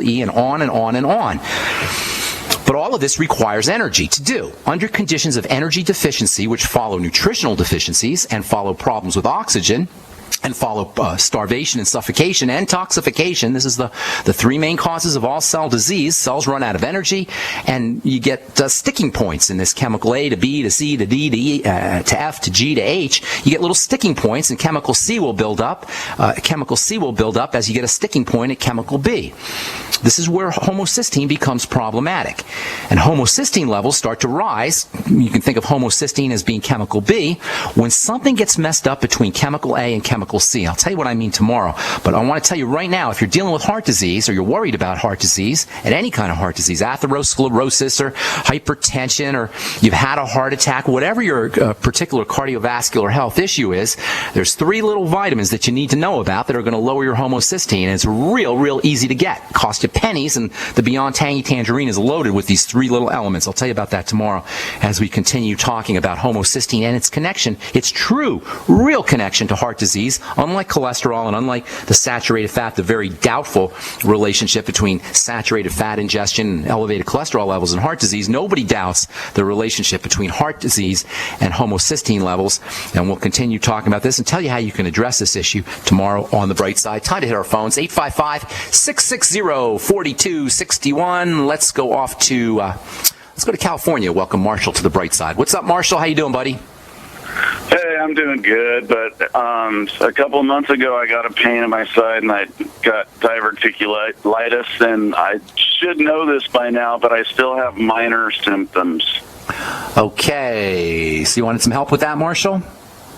E, and on and on and on. But all of this requires energy to do. Under conditions of energy deficiency, which follow nutritional deficiencies and follow problems with oxygen, and follow starvation and suffocation and toxification. This is the three main causes of all cell disease. Cells run out of energy, and you get sticking points in this chemical A to B to C to D to E to F to G to H. You get little sticking points, and chemical C will build up. Chemical C will build up as you get a sticking point at chemical B. This is where homocysteine becomes problematic. And homocysteine levels start to rise. You can think of homocysteine as being chemical B. When something gets messed up between chemical A and chemical C. I'll tell you what I mean tomorrow, but I want to tell you right now, if you're dealing with heart disease or you're worried about heart disease, and any kind of heart disease, atherosclerosis or hypertension, or you've had a heart attack, whatever your particular cardiovascular health issue is, there's three little vitamins that you need to know about that are going to lower your homocysteine, and it's real easy to get. Cost you pennies, and the Beyond Tangy Tangerine is loaded with these three little elements. I'll tell you about that tomorrow as we continue talking about homocysteine and its connection, its true, real connection to heart disease. Unlike cholesterol and unlike the saturated fat, the very doubtful relationship between saturated fat ingestion and elevated cholesterol levels in heart disease, nobody doubts the relationship between heart disease and homocysteine levels. And we'll continue talking about this and tell you how you can address this issue tomorrow on The Bright Side. Time to hit our phones, 855-660-4261. Let's go to California. Welcome Marshall to The Bright Side. What's up, Marshall? How you doing, buddy? Hey, I'm doing good, but a couple of months ago I got a pain in my side and I got diverticulitis, and I should know this by now, but I still have minor symptoms. Okay, so you wanted some help with that, Marshall?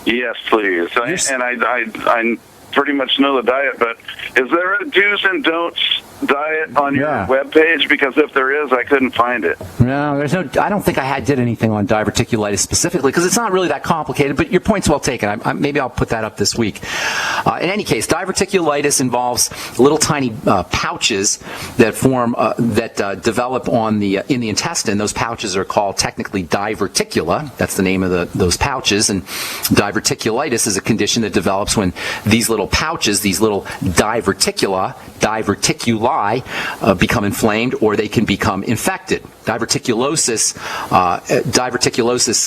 Yes, please. I pretty much know the diet, but is there a do's and don'ts diet on your webpage? Because if there is, I couldn't find it. No, there's no. I don't think I did anything on diverticulitis specifically, because it's not really that complicated. But your point's well taken. Maybe I'll put that up this week. In any case, diverticulitis involves little tiny pouches that form develop in the intestine. Those pouches are called technically diverticula. That's the name of those pouches. And diverticulitis is a condition that develops when these little pouches, these little diverticuli, become inflamed, or they can become infected. Diverticulosis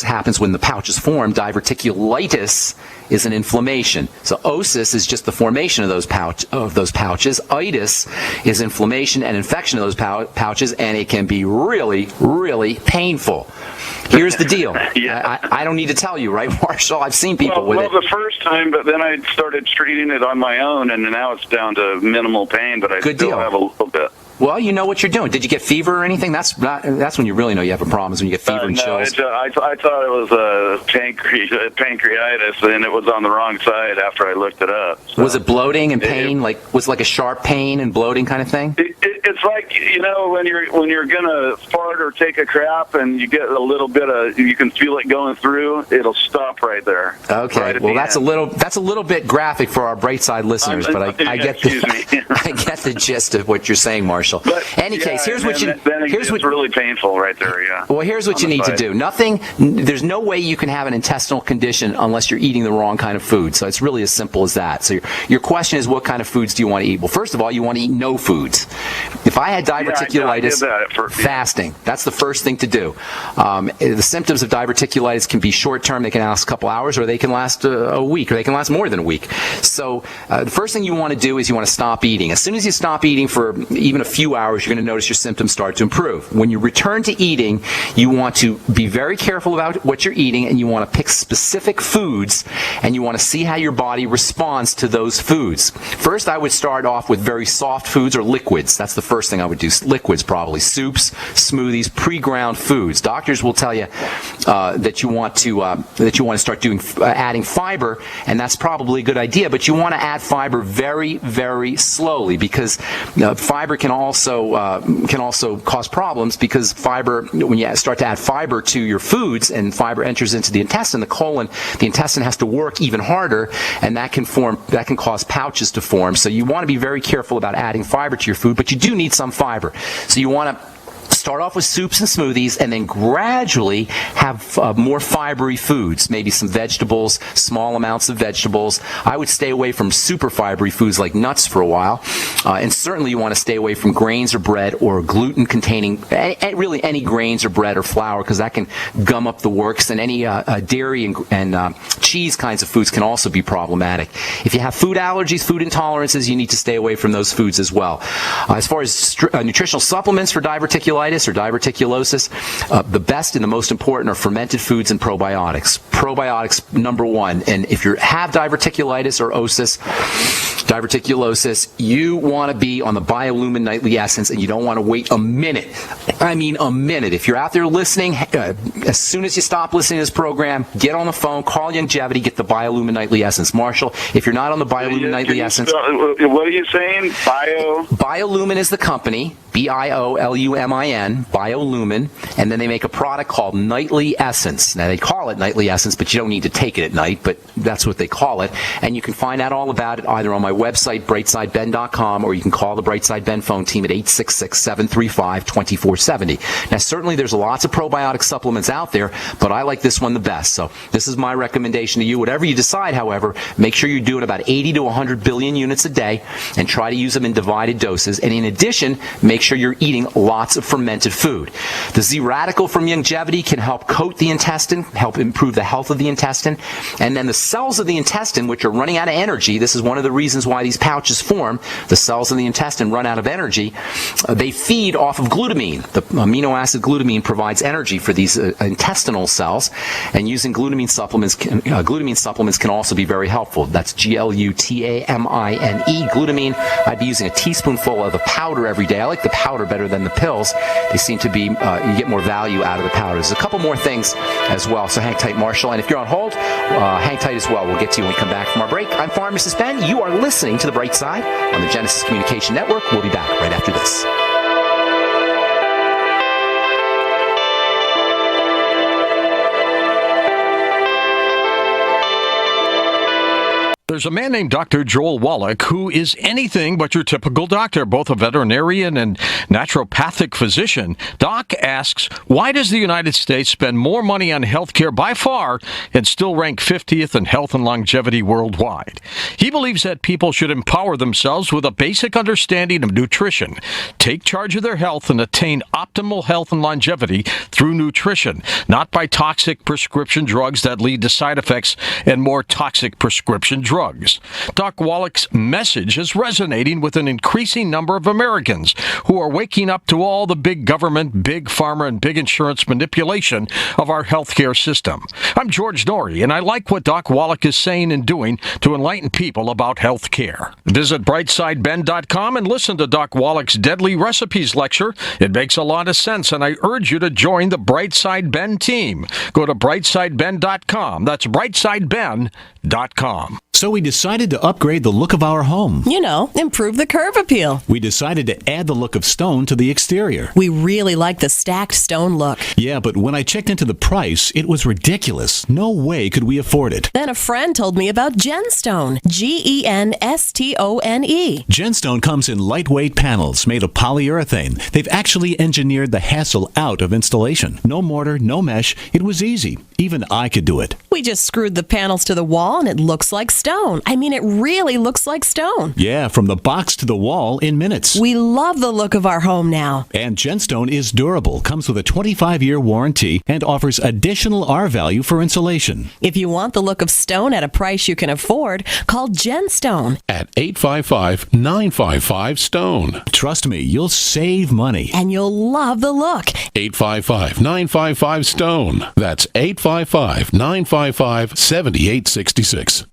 happens when the pouches form. Diverticulitis is an inflammation. So osis is just the formation of those pouches. Itis is inflammation and infection of those pouches, and it can be really painful. Here's the deal. I don't need to tell you, right, Marshall? I've seen people with it. Well, the first time, but then I started treating it on my own, and now it's down to minimal pain, but I still have a little bit. Well, you know what you're doing. Did you get fever or anything? That's when you really know you have a problem, is when you get fever and chills. No, I thought it was pancreatitis, and it was on the wrong side after I looked it up. So. Was it bloating and pain? Was it like a sharp pain and bloating kind of thing? It's like, when you're gonna fart or take a crap, and you get a little bit of, you can feel it going through. It'll stop right there. Okay, right, well that's a little bit graphic for our Bright Side listeners, but I get the gist of what you're saying, Marshall. But in any case, here's what it's really painful right there. Yeah. Well, here's what you need to do. There's no way you can have an intestinal condition unless you're eating the wrong kind of food. So it's really as simple as that. So your question is, what kind of foods do you want to eat? Well, first of all, you want to eat no foods. If I had diverticulitis, fasting. That's the first thing to do. The symptoms of diverticulitis can be short-term. They can last a couple hours, or they can last a week, or they can last more than a week. So the first thing you want to do is you want to stop eating. As soon as you stop eating for even a few hours, you're going to notice your symptoms start to improve. When you return to eating, you want to be very careful about what you're eating, and you want to pick specific foods, and you want to see how your body responds to those foods. First, I would start off with very soft foods or liquids. That's the first thing I would do. Liquids, probably. Soups, smoothies, pre-ground foods. Doctors will tell you that you want to start adding fiber, and that's probably a good idea, but you want to add fiber very slowly, because fiber can also cause problems, because fiber, when you start to add fiber to your foods and fiber enters into the intestine, the intestine has to work even harder, and that can cause pouches to form. So you want to be very careful about adding fiber to your food, but you do need some fiber. So you want to start off with soups and smoothies, and then gradually have more fibery foods, maybe some vegetables, small amounts of vegetables. I would stay away from super fibery foods like nuts for a while, and certainly you want to stay away from grains or bread or gluten-containing, really any grains or bread or flour, because that can gum up the works, and any dairy and cheese kinds of foods can also be problematic. If you have food allergies, food intolerances, you need to stay away from those foods as well. As far as nutritional supplements for diverticulitis or diverticulosis, the best and the most important are fermented foods and probiotics. Probiotics, number one. And if you have diverticulitis or diverticulosis, you want to be on the Biolumin Nightly Essence, and you don't want to wait a minute. I mean a minute. If you're out there listening, as soon as you stop listening to this program, get on the phone, call Longevity, get the Biolumin Nightly Essence. Marshall, if you're not on the Biolumin Nightly Essence... What are you saying? Biolumin is the company, Biolumin, Biolumin, and then they make a product called Nightly Essence. Now, they call it Nightly Essence, but you don't need to take it at night, but that's what they call it. And you can find out all about it either on my website, brightsideben.com, or you can call the Brightside Ben phone team at 866-735-2470. Now, certainly there's lots of probiotic supplements out there, but I like this one the best. So this is my recommendation to you. Whatever you decide, however, make sure you're doing about 80 to 100 billion units a day, and try to use them in divided doses. And in addition, make sure you're eating lots of fermented food. The Z radical from Longevity can help coat the intestine, help improve the health of the intestine. And then the cells of the intestine, which are running out of energy, this is one of the reasons why these pouches form. The cells of the intestine run out of energy. They feed off of glutamine. The amino acid glutamine provides energy for these intestinal cells. And using glutamine supplements can also be very helpful. That's Glutamine. Glutamine, I'd be using a teaspoonful of the powder every day. I like the powder better than the pills. They seem to be, you get more value out of the powder. There's a couple more things as well, so hang tight, Marshall. And if you're on hold, hang tight as well. We'll get to you when we come back from our break. I'm Pharmacist Ben. You are listening to The Bright Side on the Genesis Communication Network. We'll be back right after this. There's a man named Dr. Joel Wallach who is anything but your typical doctor, both a veterinarian and naturopathic physician. Doc asks, why does the United States spend more money on healthcare by far and still rank 50th in health and longevity worldwide? He believes that people should empower themselves with a basic understanding of nutrition, take charge of their health, and attain optimal health and longevity through nutrition, not by toxic prescription drugs that lead to side effects and more toxic prescription drugs. Doc Wallach's message is resonating with an increasing number of Americans who are waking up to all the big government, big pharma, and big insurance manipulation of our healthcare system. I'm George Norrie, and I like what Doc Wallach is saying and doing to enlighten people about healthcare. Visit brightsideben.com and listen to Doc Wallach's Deadly Recipes lecture. It makes a lot of sense, and I urge you to join the Brightside Ben team. Go to brightsideben.com. That's brightsideben.com. So we decided to upgrade the look of our home. You know, improve the curb appeal. We decided to add the look of stone to the exterior. We really like the stacked stone look. Yeah, but when I checked into the price, it was ridiculous. No way could we afford it. Then a friend told me about Genstone. Genstone. Genstone comes in lightweight panels made of polyurethane. They've actually engineered the hassle out of installation. No mortar, no mesh. It was easy. Even I could do it. We just screwed the panels to the wall and it looks like stone. I mean, it really looks like stone. Yeah, from the box to the wall in minutes. We love the look of our home now. And Genstone is durable, comes with a 25-year warranty, and offers additional R value for insulation. If you want the look of stone at a price you can afford, call Genstone at 855-955-STONE. Trust me, you'll save money. And you'll love the look. 855-955-STONE. That's 855-955-7866.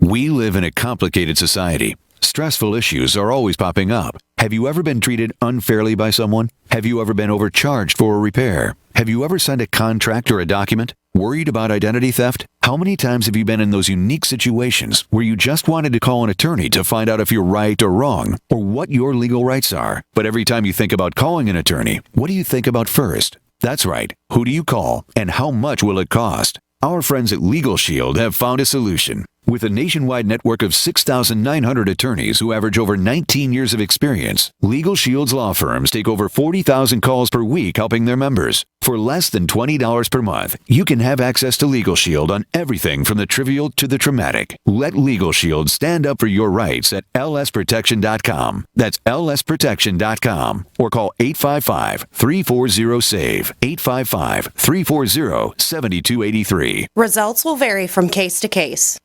We live in a complicated society. Stressful issues are always popping up. Have you ever been treated unfairly by someone? Have you ever been overcharged for a repair? Have you ever signed a contract or a document? Worried about identity theft? How many times have you been in those unique situations where you just wanted to call an attorney to find out if you're right or wrong, or what your legal rights are? But every time you think about calling an attorney, what do you think about first? That's right. Who do you call, and how much will it cost? Our friends at Legal Shield have found a solution. With a nationwide network of 6,900 attorneys who average over 19 years of experience, Legal Shield's law firms take over 40,000 calls per week helping their members. For less than $20 per month, you can have access to Legal Shield on everything from the trivial to the traumatic. Let Legal Shield stand up for your rights at lsprotection.com. That's lsprotection.com. Or call 855-340-SAVE. 855-340-7283. Results will vary from case to case.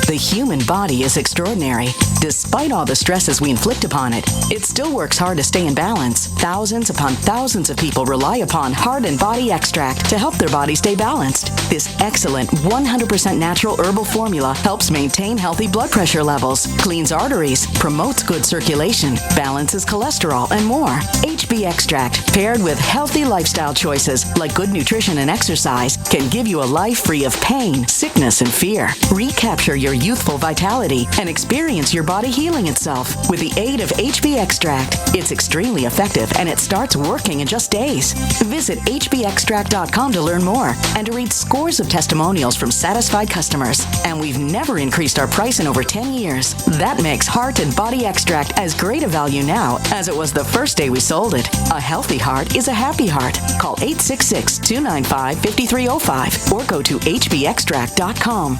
The human body is extraordinary. Despite all the stresses we inflict upon it, it still works hard to stay in balance. Thousands upon thousands of people rely upon Heart and Body Extract to help their body stay balanced. This excellent 100% natural herbal formula helps maintain healthy blood pressure levels, cleans arteries, promotes good circulation, balances cholesterol, and more. HB Extract, paired with healthy lifestyle choices like good nutrition and exercise, can give you a life free of pain, sickness, and fear. Recapture your youthful vitality and experience your body healing itself with the aid of HB Extract. It's extremely effective and it starts working in just days. Visit hbextract.com to learn more and to read scores of testimonials from satisfied customers. And we've never increased our price in over 10 years. That makes Heart and Body Extract as great a value now as it was the first day we sold it. A healthy heart is a happy heart. Call 866-295-5305 or go to hbextract.com.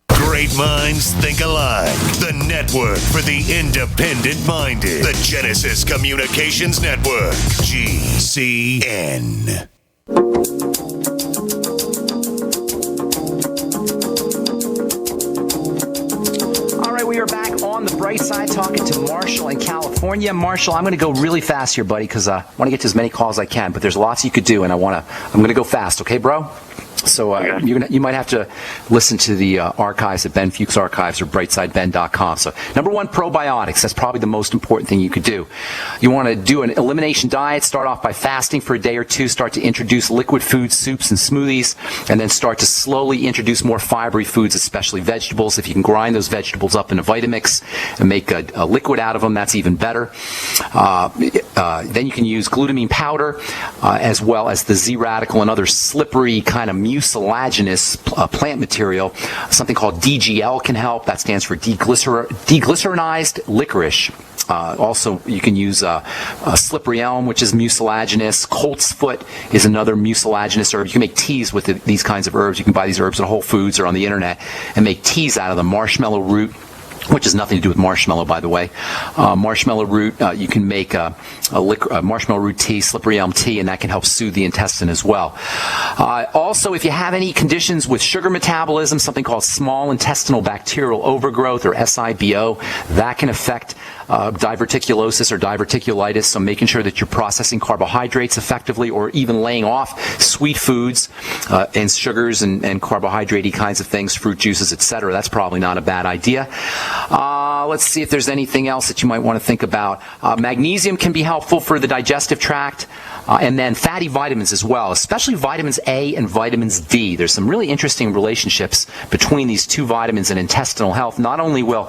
Great minds think alike. The network for the independent-minded. The Genesis Communications Network. GCN. All right, we are back on the bright side talking to Marshall in California. Marshall, I'm going to go really fast here, buddy, because I want to get to as many calls as I can, but there's lots you could do, and I'm going to go fast, okay, bro? So you might have to listen to the archives at Ben Fuchs Archives or brightsideben.com. So number one, probiotics. That's probably the most important thing you could do. You want to do an elimination diet. Start off by fasting for a day or two. Start to introduce liquid foods, soups, and smoothies, and then start to slowly introduce more fibery foods, especially vegetables. If you can grind those vegetables up into Vitamix and make a liquid out of them, that's even better. Then you can use glutamine powder as well as the Z-radical and other slippery kind of mucilaginous plant material. Something called DGL can help. That stands for deglycerinized licorice. Also, you can use slippery elm, which is mucilaginous. Colt's foot is another mucilaginous herb. You can make teas with these kinds of herbs. You can buy these herbs at Whole Foods or on the internet and make teas out of them. Marshmallow root, which has nothing to do with marshmallow, by the way. Marshmallow root, you can make a marshmallow root tea, slippery elm tea, and that can help soothe the intestine as well. Also, if you have any conditions with sugar metabolism, something called small intestinal bacterial overgrowth, or SIBO, that can affect diverticulosis or diverticulitis, so making sure that you're processing carbohydrates effectively or even laying off sweet foods and sugars and carbohydrate-y kinds of things, fruit juices, etc. That's probably not a bad idea. Let's see if there's anything else that you might want to think about. Magnesium can be helpful for the digestive tract. And then fatty vitamins as well, especially vitamins A and vitamins D. There's some really interesting relationships between these two vitamins and intestinal health. Not only will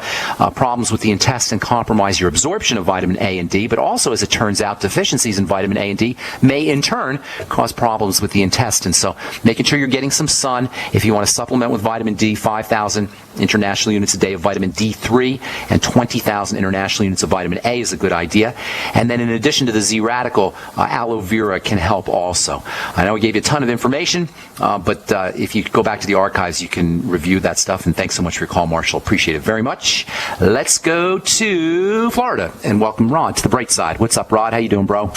problems with the intestine compromise your absorption of vitamin A and D, but also, as it turns out, deficiencies in vitamin A and D may in turn cause problems with the intestine. So making sure you're getting some sun. If you want to supplement with vitamin D, 5,000 international units a day of vitamin D3 and 20,000 international units of vitamin A is a good idea. And then in addition to the Z-radical, aloe vera can help also. I know I gave you a ton of information, but if you go back to the archives, you can review that stuff. And thanks so much for your call, Marshall. Appreciate it very much. Let's go to Florida and welcome Rod to the bright side. What's up, Rod? How you doing, bro?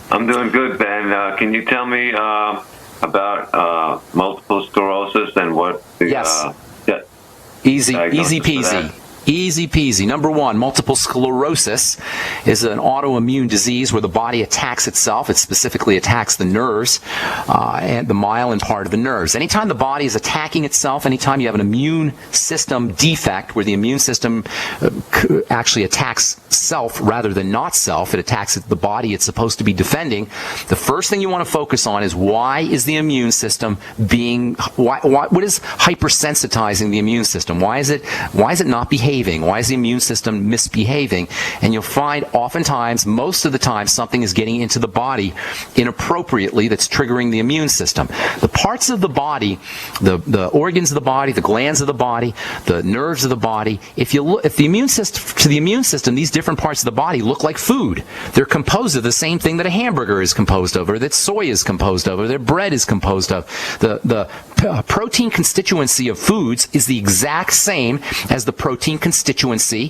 I'm doing good, Ben. Can you tell me about multiple sclerosis and what the... Yes. Easy peasy. Easy peasy. Number one, multiple sclerosis is an autoimmune disease where the body attacks itself. It specifically attacks the nerves and the myelin part of the nerves. Anytime the body is attacking itself, anytime you have an immune system defect where the immune system actually attacks self rather than not self, it attacks the body it's supposed to be defending, the first thing you want to focus on is why is the immune system what is hypersensitizing the immune system? Why is it not behaving misbehaving? Why is the immune system misbehaving? And you'll find oftentimes, most of the time, something is getting into the body inappropriately that's triggering the immune system. The parts of the body, the organs of the body, the glands of the body, the nerves of the body, if the immune system, to the immune system, these different parts of the body look like food. They're composed of the same thing that a hamburger is composed of, or that soy is composed of, or that bread is composed of. The protein constituency of foods is the exact same as the protein constituency